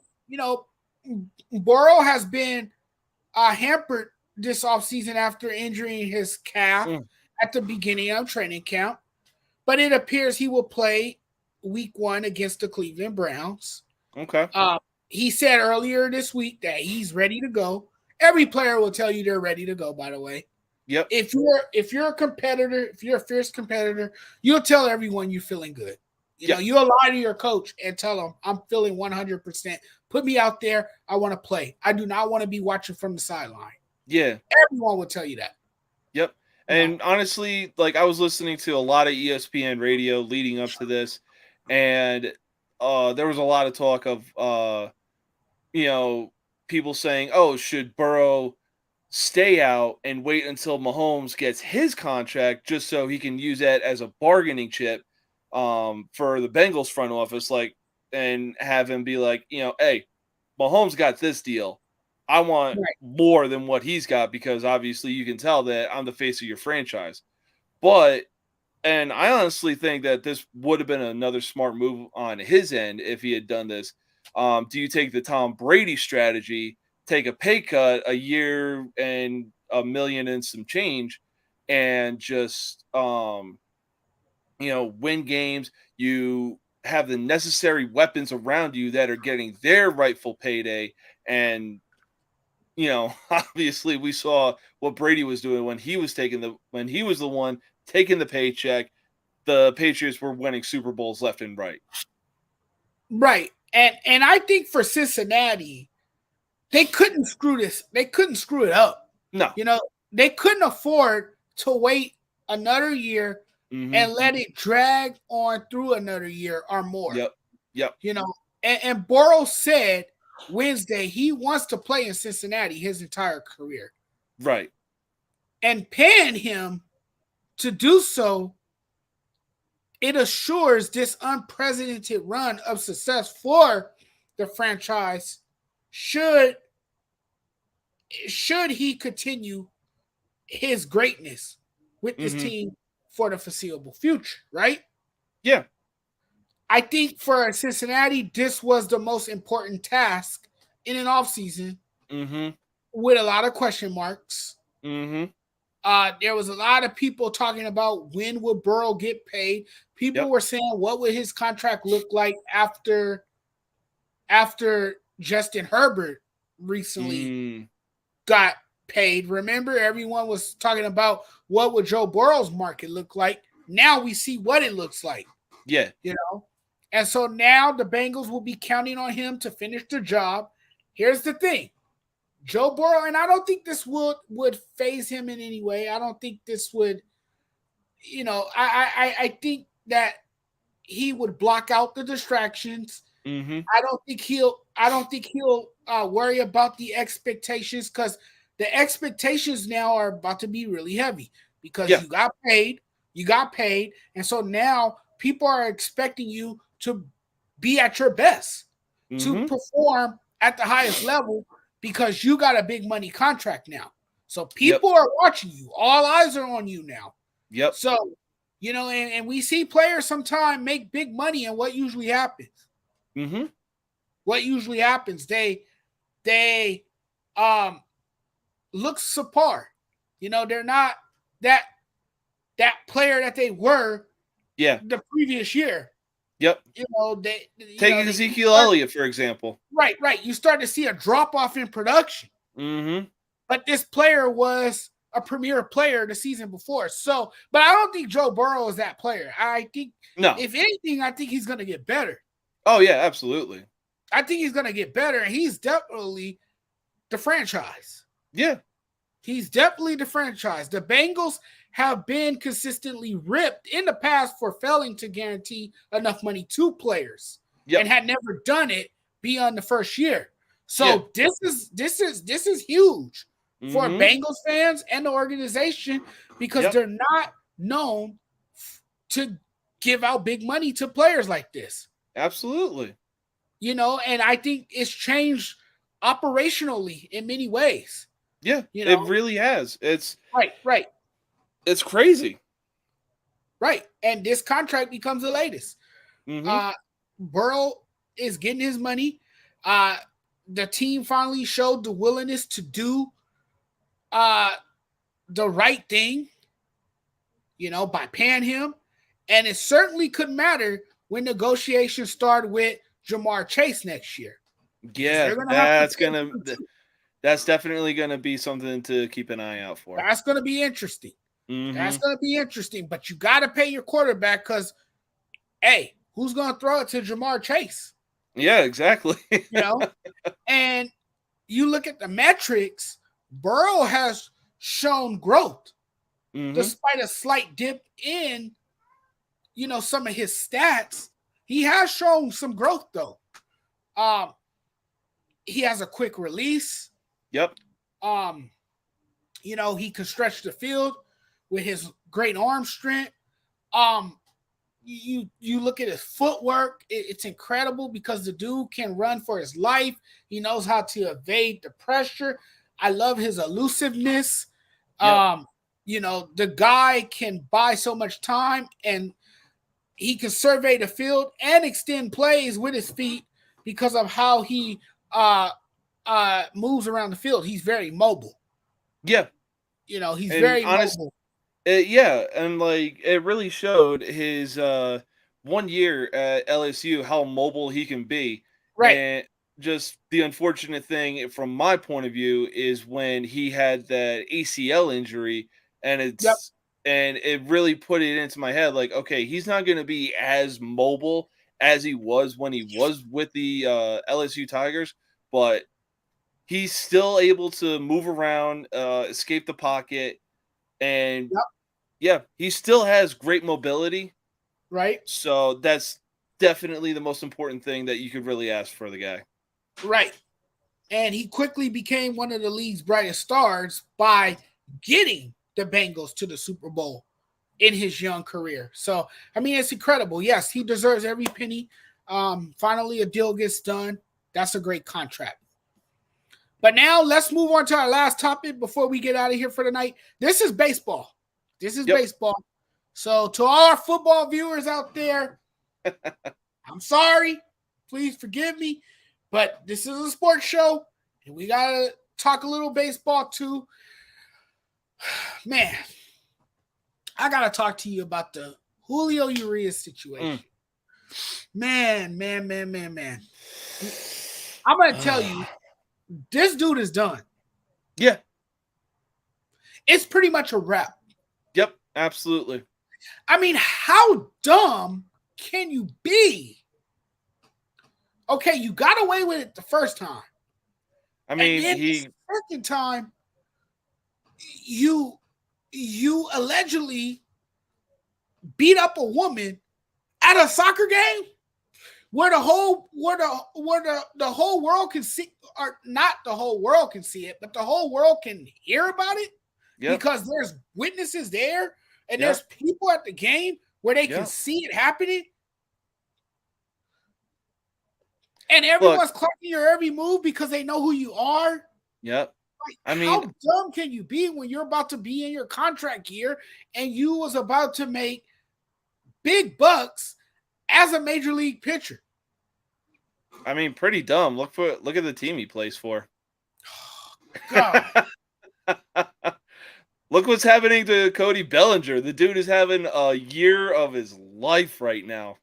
Burrow has been hampered this offseason after injuring his calf at the beginning of training camp. But it appears he will play week 1 against the Cleveland Browns. Okay. He said earlier this week that he's ready to go. Every player will tell you they're ready to go, by the way. Yep. If you're a competitor, if you're a fierce competitor, you'll tell everyone you're feeling good. You'll lie to your coach and tell him, I'm feeling 100%. Put me out there. I want to play. I do not want to be watching from the sideline. Yeah. Everyone will tell you that. Yep. And honestly, like, I was listening to a lot of ESPN radio leading up to this, and there was a lot of talk of, people saying, oh, should Burrow stay out and wait until Mahomes gets his contract just so he can use that as a bargaining chip for the Bengals front office, and have him be like, hey, Mahomes got this deal. I want more than what he's got because obviously you can tell that I'm the face of your franchise. And I honestly think that this would have been another smart move on his end if he had done this. Do you take the Tom Brady strategy, take a pay cut, a year and $1 million and some change, and just win games. You have the necessary weapons around you that are getting their rightful payday. And obviously we saw what Brady was doing when he was the one taking the paycheck. The Patriots were winning Super Bowls left and right. Right. And I think for Cincinnati, they couldn't screw this. They couldn't screw it up. No. They couldn't afford to wait another year and let it drag on through another year or more. Yep. And Bortles said Wednesday he wants to play in Cincinnati his entire career. Right. And paying him to do so, it assures this unprecedented run of success for the franchise should he continue his greatness with this team for the foreseeable future, right? Yeah. I think for Cincinnati, this was the most important task in an offseason with a lot of question marks. There was a lot of people talking about when would Burrow get paid. People were saying, what would his contract look like after Justin Herbert recently got paid? Remember, everyone was talking about what would Joe Burrow's market look like. Now we see what it looks like. Yeah. And so now the Bengals will be counting on him to finish the job. Here's the thing. Joe Burrow, and I don't think this would phase him in any way. I don't think this would, I think that he would block out the distractions. I don't think he'll worry about the expectations, because the expectations now are about to be really heavy because you got paid. And so now people are expecting you to be at your best, to perform at the highest level, because you got a big money contract now. So people are watching you. All eyes are on you now. Yep. So, and we see players sometimes make big money, and what usually happens? What usually happens? They look subpar. They're not that player that they were the previous year. Yep. Take Ezekiel Elliott, for example. Right. You start to see a drop off in production. But this player was a premier player the season before. So, but I don't think Joe Burrow is that player. I think, if anything, I think he's going to get better. Oh, yeah, absolutely. I think he's going to get better, and he's definitely the franchise. Yeah. He's definitely the franchise. The Bengals have been consistently ripped in the past for failing to guarantee enough money to players and had never done it beyond the first year. So this is huge for Bengals fans and the organization, because they're not known to give out big money to players like this. Absolutely. And I think it's changed operationally in many ways. Yeah, it really has. It's right. It's crazy. Right. And this contract becomes the latest. Burrow is getting his money. The team finally showed the willingness to do the right thing, by paying him. And it certainly could matter when negotiations start with Jamar Chase next year. Yeah, that's definitely going to be something to keep an eye out for. That's going to be interesting. That's going to be interesting. But you got to pay your quarterback, because, hey, who's going to throw it to Jamar Chase? Yeah, exactly. And you look at the metrics, Burrow has shown growth despite a slight dip in, some of his stats. He has shown some growth, though. He has a quick release. Yep. He can stretch the field with his great arm strength. You look at his footwork, it's incredible, because the dude can run for his life. He knows how to evade the pressure. I love his elusiveness. The guy can buy so much time, and he can survey the field and extend plays with his feet because of how he moves around the field. He's very mobile. Yeah. He's very mobile. Yeah, and like it really showed his 1 year at LSU how mobile he can be. Right. And just the unfortunate thing from my point of view is when he had that ACL injury and Yep. it really put it into my head like, okay, he's not going to be as mobile as he was when he was with the LSU Tigers, but he's still able to move around, escape the pocket, and Yep. yeah, he still has great mobility. Right. So that's definitely the most important thing that you could really ask for the guy. Right. And he quickly became one of the league's brightest stars by getting the Bengals to the Super Bowl in his young career. So, I mean, it's incredible. Yes, he deserves every penny. Finally, a deal gets done. That's a great contract. But now let's move on to our last topic before we get out of here for the night. This is baseball. Baseball. So, to all our football viewers out there, I'm sorry. Please forgive me. But this is a sports show, and we got to talk a little baseball too. Man, I got to talk to you about the Julio Urias situation. Man. I'm going to tell you, this dude is done. Yeah. It's pretty much a wrap. Yep, absolutely. I mean, how dumb can you be? Okay, you got away with it the first time. I mean, the second time, you allegedly beat up a woman at a soccer game where the whole world can see, or not the whole world can see it, but the whole world can hear about it because there's witnesses there and there's people at the game where they can see it happening. And everyone's clapping your every move because they know who you are. Yep. Like, I mean, how dumb can you be when you're about to be in your contract year and you was about to make big bucks as a major league pitcher? I mean, pretty dumb. Look at the team he plays for. God. Look what's happening to Cody Bellinger. The dude is having a year of his life right now.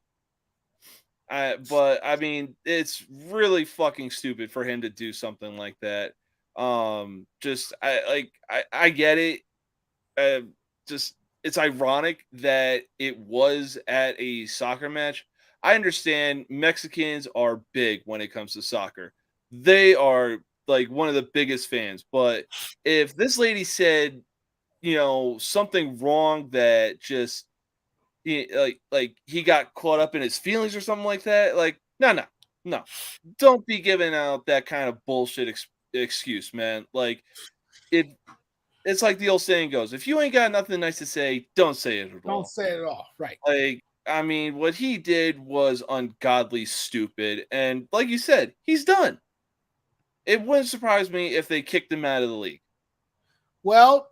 But I mean, it's really fucking stupid for him to do something like that. I get it. Just it's ironic that it was at a soccer match. I understand Mexicans are big when it comes to soccer. They are like one of the biggest fans. But if this lady said, something wrong that just like he got caught up in his feelings or something like that. Like, no. Don't be giving out that kind of bullshit excuse, man. Like, it's like the old saying goes: if you ain't got nothing nice to say, don't say it at all. Don't say it at all, right? Like, I mean, what he did was ungodly stupid, and like you said, he's done. It wouldn't surprise me if they kicked him out of the league. Well,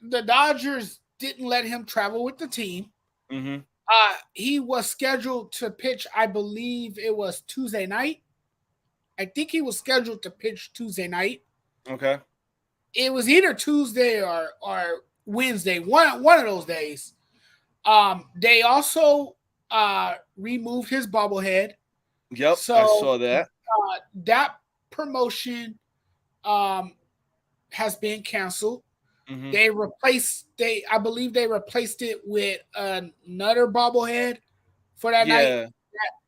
the Dodgers didn't let him travel with the team. Mm-hmm. He was scheduled to pitch, I believe it was Tuesday night. I think he was scheduled to pitch Tuesday night. Okay. It was either Tuesday or Wednesday, one of those days. They also removed his bobblehead. Yep, so, I saw that. That promotion has been canceled. Mm-hmm. I believe they replaced it with another bobblehead for that night.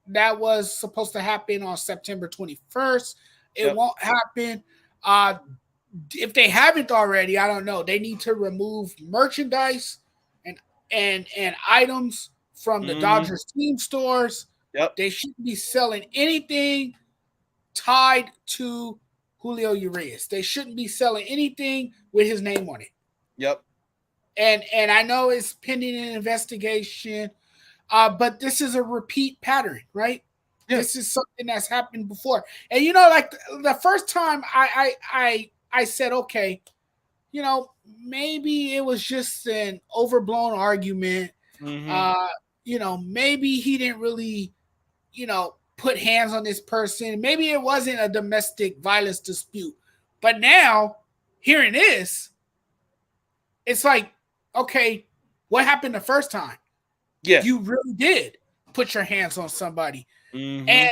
That was supposed to happen on September 21st. It won't happen. If they haven't already, I don't know. They need to remove merchandise and items from the Dodgers team stores. Yep. They shouldn't be selling anything tied to Julio Urias. They shouldn't be selling anything with his name on it. Yep. And I know it's pending an investigation, but this is a repeat pattern, right? Yeah. This is something that's happened before. And like the first time I said, okay, maybe it was just an overblown argument. Mm-hmm. Maybe he didn't really, put hands on this person. Maybe it wasn't a domestic violence dispute. But now, hearing this, it's like, okay, What happened the first time? Yeah. You really did put your hands on somebody. Mm-hmm. And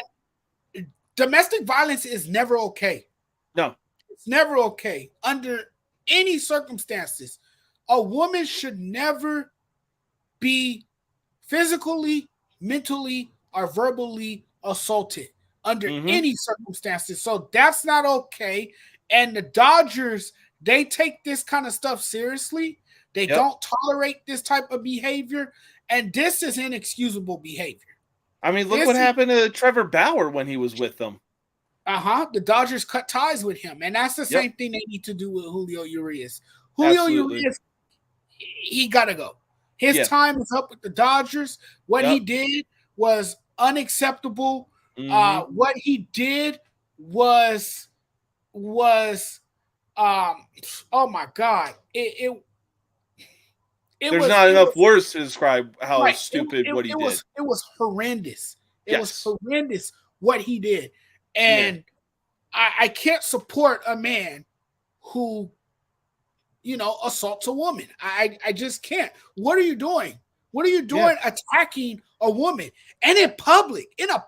domestic violence is never okay. No. It's never okay under any circumstances. A woman should never be physically, mentally, or verbally assaulted under any circumstances. So that's not okay. And the Dodgers, they take this kind of stuff seriously. They don't tolerate this type of behavior. And this is inexcusable behavior. I mean, look what happened to Trevor Bauer when he was with them. The Dodgers cut ties with him. And that's the same thing they need to do with Julio Urias. Julio Urias, he got to go. His time is up with the Dodgers. What he did was unacceptable. What he did was oh my God. There's not enough words to describe how stupid what he did. It was horrendous. It was horrendous what he did. And I can't support a man who, assaults a woman. I just can't. What are you doing? What are you doing attacking a woman? And in a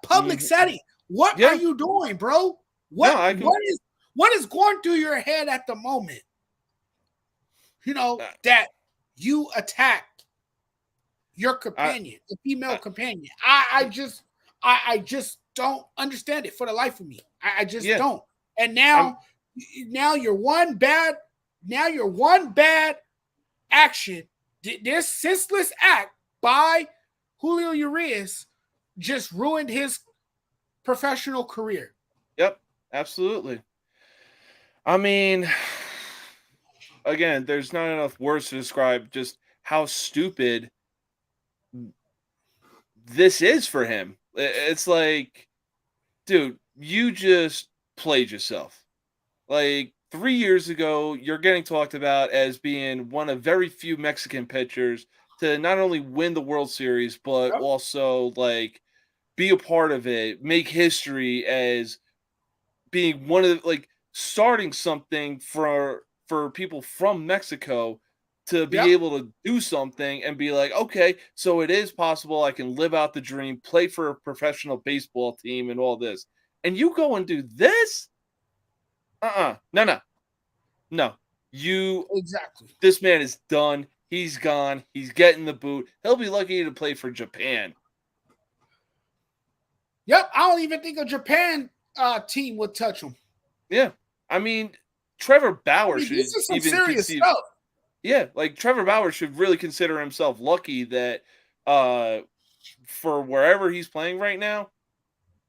public setting? What are you doing, bro? What is going through your head at the moment? That you attacked your companion, the female companion. I just don't understand it for the life of me. I just don't. And now you're one bad action. This senseless act by Julio Urias just ruined his professional career. Yep, absolutely. I mean, again, there's not enough words to describe just how stupid this is for him. It's like, dude, you just played yourself. Like 3 years ago, you're getting talked about as being one of very few Mexican pitchers to not only win the World Series, but also like be a part of it, make history as being one of the, starting something for people from Mexico to be able to do something and be like, okay, so it is possible I can live out the dream, play for a professional baseball team and all this. And you go and do this? No. This man is done. He's gone. He's getting the boot. He'll be lucky to play for Japan. Yep. I don't even think a Japan team would touch him. Yeah. I mean, Trevor Bauer should this is some even serious stuff. Yeah, like Trevor Bauer should really consider himself lucky that for wherever he's playing right now,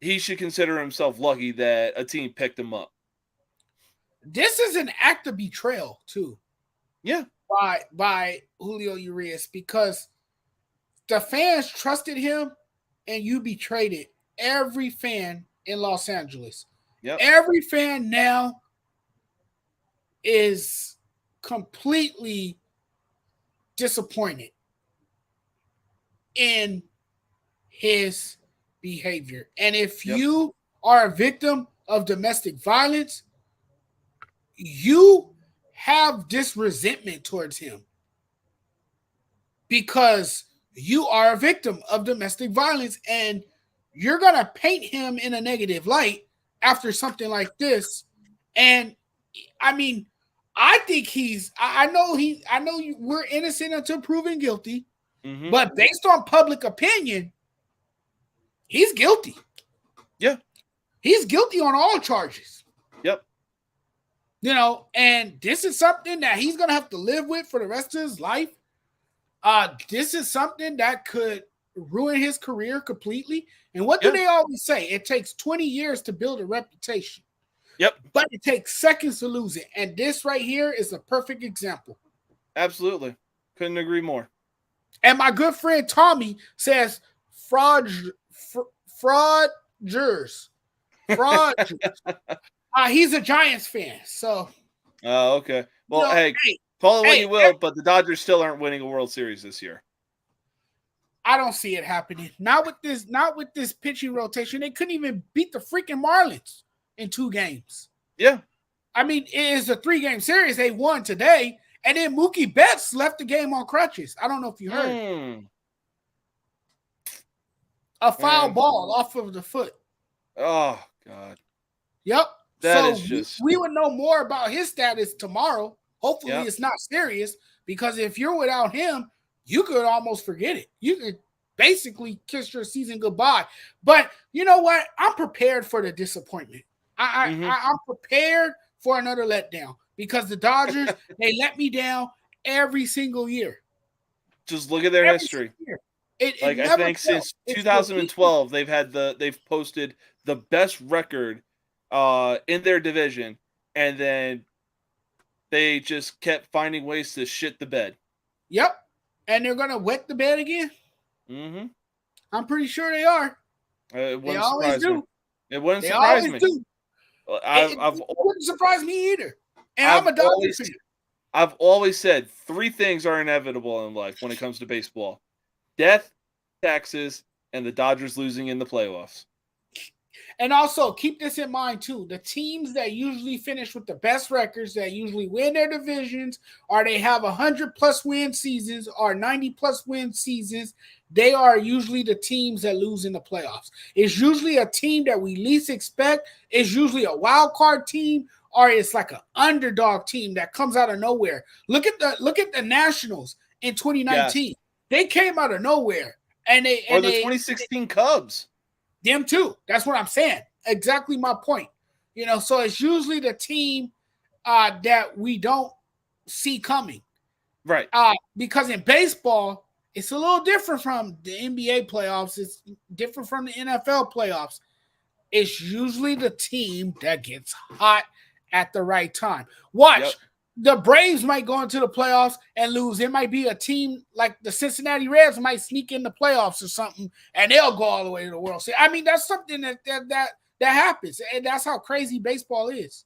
he should consider himself lucky that a team picked him up. This is an act of betrayal too. Yeah. By Julio Urias, because the fans trusted him and you betrayed it. Every fan in Los Angeles. Yep. Every fan now is completely disappointed in his behavior. And if you are a victim of domestic violence, you have this resentment towards him because you are a victim of domestic violence and you're going to paint him in a negative light after something like this. And I mean, I think I know we're innocent until proven guilty, but based on public opinion, he's guilty. Yeah. He's guilty on all charges. Yep. And this is something that he's going to have to live with for the rest of his life. This is something that could ruin his career completely. And what do they always say? It takes 20 years to build a reputation. Yep. But it takes seconds to lose it. And this right here is a perfect example. Absolutely. Couldn't agree more. And my good friend Tommy says fraudsters. He's a Giants fan. So. Oh, okay. Well, hey, call it what you will, but the Dodgers still aren't winning a World Series this year. I don't see it happening. Not with this pitching rotation. They couldn't even beat the freaking Marlins in 2 games. Yeah. I mean, it is a 3-game series. They won today, And then Mookie Betts left the game on crutches. I don't know if you heard. A foul ball off of the foot. Oh, God. Yep. That is just... we would know more about his status tomorrow. Hopefully it's not serious, because if you're without him, you could almost forget it. You could basically kiss your season goodbye. But you know what? I'm prepared for the disappointment. I'm prepared for another letdown, because the Dodgers, they let me down every single year. Just look at their history. I think since 2012, they've posted the best record in their division, and then they just kept finding ways to shit the bed. Yep. And they're gonna wet the bed again. Mm-hmm. I'm pretty sure they are. They always do. It wouldn't surprise me. It wouldn't surprise me either. And I'm a Dodgers fan. I've always said 3 things are inevitable in life when it comes to baseball: death, taxes, and the Dodgers losing in the playoffs. And also keep this in mind too: the teams that usually finish with the best records, that usually win their divisions, or they have 100+ win seasons or 90+ win seasons, they are usually the teams that lose in the playoffs. It's usually a team that we least expect. It's usually a wild card team, or it's like an underdog team that comes out of nowhere. Look at the Nationals in 2019. Yes. They came out of nowhere, and the 2016 Cubs. Them too. That's what I'm saying. Exactly my point. So it's usually the team that we don't see coming. Right. Because in baseball, it's a little different from the NBA playoffs. It's different from the NFL playoffs. It's usually the team that gets hot at the right time. Watch. Yep. The Braves might go into the playoffs and lose. It might be a team like the Cincinnati Reds might sneak in the playoffs or something, and they'll go all the way to the World Series. I mean, that's something that happens, and that's how crazy baseball is.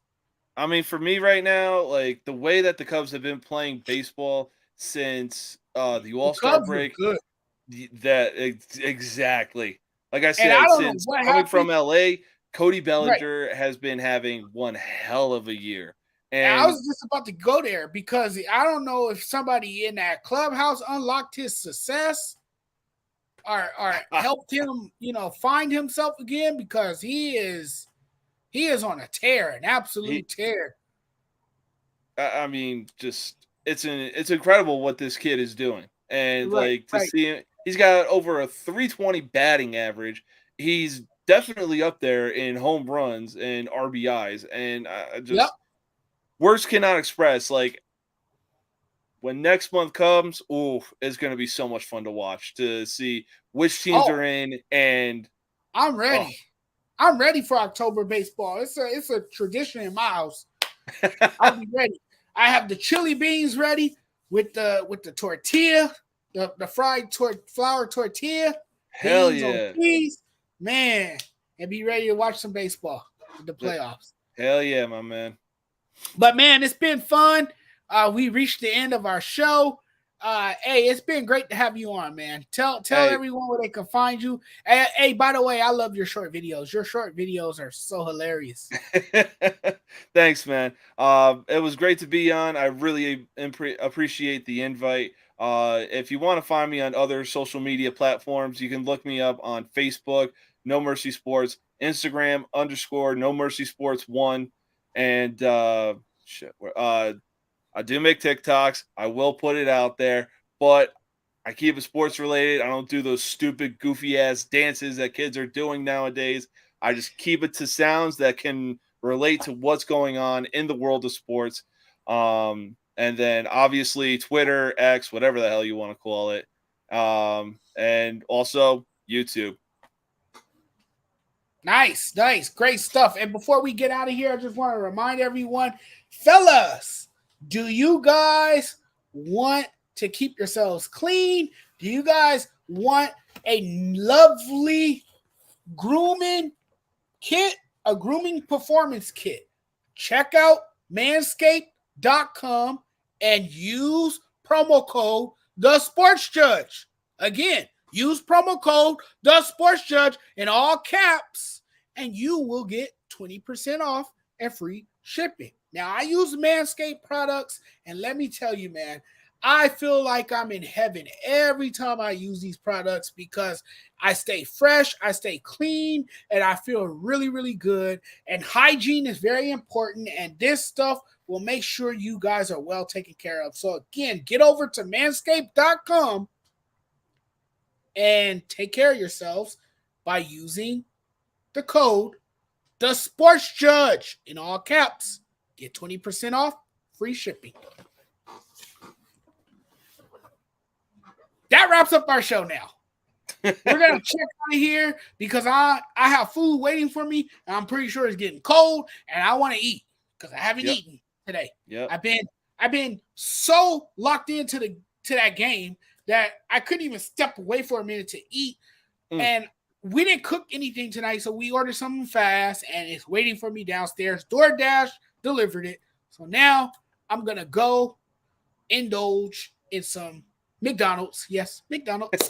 I mean, for me right now, like the way that the Cubs have been playing baseball since the All-Star break, exactly. Like I said, since coming from LA, Cody Bellinger has been having one hell of a year. And I was just about to go there, because I don't know if somebody in that clubhouse unlocked his success or helped him, find himself again, because he is on a tear, an absolute tear. I mean, just it's incredible what this kid is doing, and see him, he's got over a 320 batting average. He's definitely up there in home runs and RBIs, and I just. Yep. Words cannot express, like, when next month comes, it's going to be so much fun to watch, to see which teams are in, and I'm ready. I'm ready for October baseball. It's a tradition in my house. I'll be ready. I have the chili beans ready with the tortilla, the fried flour tortilla. Hell yeah. Cheese, man, and be ready to watch some baseball in the playoffs. Hell yeah, my man. But man, it's been fun. We reached the end of our show. Hey, it's been great to have you on, man. Tell everyone where they can find you. Hey, by the way, I love your short videos. Your short videos are so hilarious. Thanks, man. It was great to be on. I really appreciate the invite. If you want to find me on other social media platforms, you can look me up on Facebook, No Mercy Sports, Instagram _No Mercy Sports 1. And I do make TikToks. I will put it out there, but I keep it sports related. I don't do those stupid, goofy ass dances that kids are doing nowadays. I just keep it to sounds that can relate to what's going on in the world of sports. And then obviously Twitter, X, whatever the hell you want to call it. And also YouTube. Nice. Great stuff. And before we get out of here, I just want to remind everyone, fellas, do you guys want to keep yourselves clean? Do you guys want a lovely grooming kit, a grooming performance kit? Check out manscaped.com and use promo code TheSportsJudge. Again, use promo code TheSportsJudge in all caps, and you will get 20% off and free shipping. Now, I use Manscaped products, and let me tell you, man, I feel like I'm in heaven every time I use these products because I stay fresh, I stay clean, and I feel really, really good. And hygiene is very important, and this stuff will make sure you guys are well taken care of. So, again, get over to manscaped.com and take care of yourselves by using the code The Sports Judge in all caps. Get 20% off, free shipping. That wraps up our show now. We're going to check out of here because I have food waiting for me, and I'm pretty sure it's getting cold, and I want to eat because I haven't eaten today. Yep. I've been so locked into that game that I couldn't even step away for a minute to eat. And we didn't cook anything tonight, so we ordered something fast, and it's waiting for me downstairs. DoorDash delivered it. So now I'm going to go indulge in some McDonald's. Yes, McDonald's.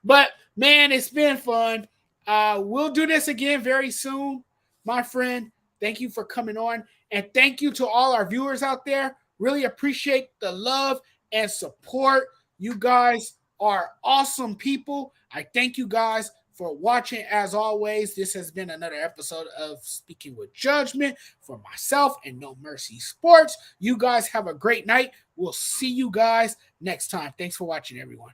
But, man, it's been fun. We'll do this again very soon, my friend. Thank you for coming on. And thank you to all our viewers out there. Really appreciate the love and support. You guys are awesome people. I thank you guys for watching. As always, this has been another episode of Speaking with Judgment for myself and No Mercy Sports. You guys have a great night. We'll see you guys next time. Thanks for watching, everyone.